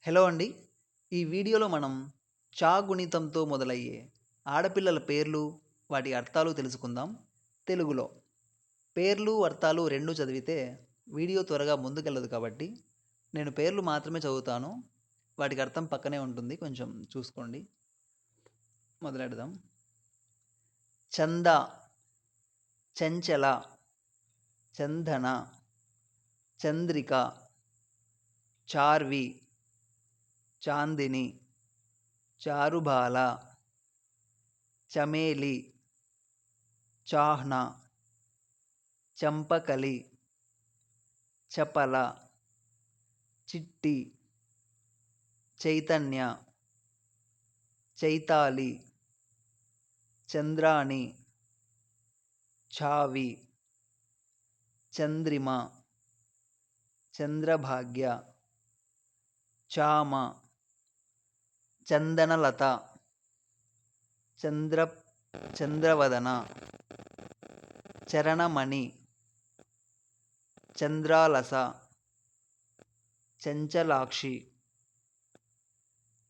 Hello అండి. ఈ వీడియోలో మనం చ గుణితంతో మొదలయ్యే ఆడపిల్లల పేర్లు, వాటి అర్థాలు తెలుసుకుందాం తెలుగులో. పేర్లు, అర్థాలు 2 చదివితే వీడియో త్వరగా ముందుకెళ్ళదు కాబట్టి నేను పేర్లు మాత్రమే చదువుతాను. వాటికి అర్థం పక్కనే ఉంటుంది. కొంచెం చూసుకోండి. మొదలెడదాం. చంద, చంచల, చందన, చంద్రిక, చార్వి, చాందిని, చారుబాల, చమేలి, చాహ్న, చంపకలి, చపల, చిట్టి, చైతన్య, చైతాలి, చంద్రాణి, ఛావి, చంద్రిమ, చంద్రభాగ్య, చామ, చందనలత, చంద్రవదన, చరణమణి, చంద్రాలస, చంచలాక్షి,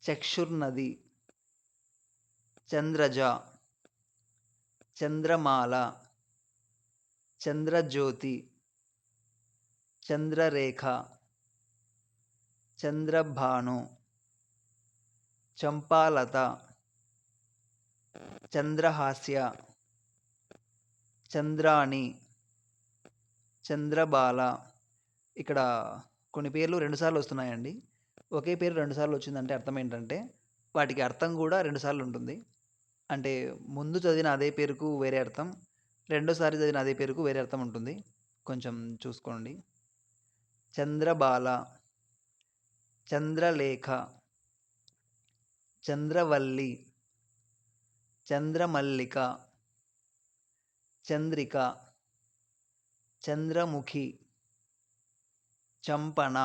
చక్షుర్నది, చంద్రజ, చంద్రమాల, చంద్రజ్యోతి, చంద్రరేఖ, చంద్రభాను, చంపాలత, చంద్రహాస్య, చంద్రాణి, చంద్రబాల. ఇక్కడ కొన్ని పేర్లు 2 సార్లు వస్తున్నాయండి. ఒకే పేరు 2 సార్లు వచ్చిందంటే అర్థం ఏంటంటే, వాటికి అర్థం కూడా 2 సార్లు ఉంటుంది. అంటే ముందు చదివిన అదే పేరుకు వేరే అర్థం, రెండోసారి చదివిన అదే పేరుకు వేరే అర్థం ఉంటుంది. కొంచెం చూసుకోండి. చంద్రబాల, చంద్రలేఖ, చంద్రవల్లి, చంద్రమల్లిక, చంద్రిక, చంద్రముఖి, చంపన,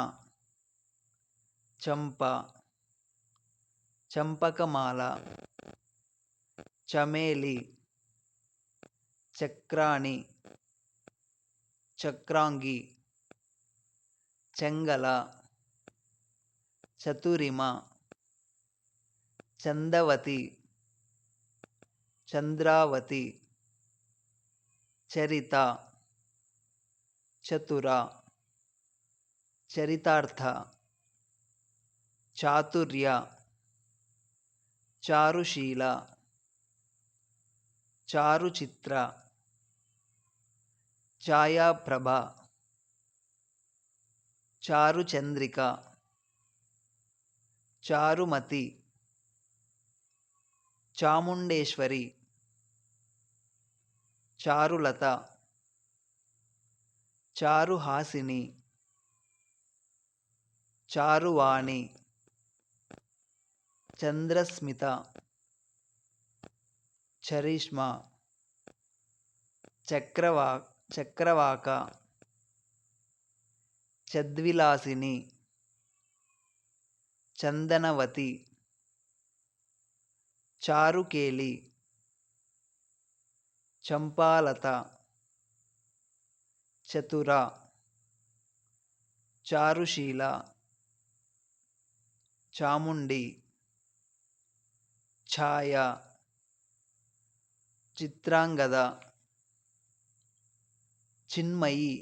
చంప, చంపకమాల, చమేలి, చక్రాణి, చక్రాంగి, చెంగల, చతురిమ, చందవతి, చంద్రావతి, చరిత, చతుర, చరితార్థ, చాతుర్య, చారుశీల, చారుచిత్ర, ఛాయాప్రభ, చారుచంద్రిక, చారుమతి, చాముండేశ్వరి, చారులత, చారుహాసిని, చారువాణి, చంద్రస్మిత, చరిష్మా, చక్రవాక, చద్విలాసిని, చందనవతి, చారుకేలి, చంపాలత, చతుర, చారుశీల, చాముండి, ఛాయ, చిత్రాంగద, చిన్మయి,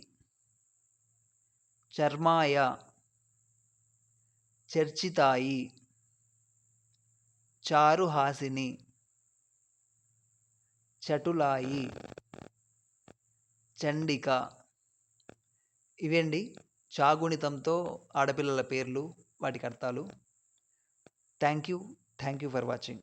చర్మాయ, చర్చితాయి, చారుహాసిని, చటులాయి, చండిక. ఇవేండి చాగుణితంతో ఆడపిల్లల పేర్లు, వాటికి అర్థాలు. Thank you for watching.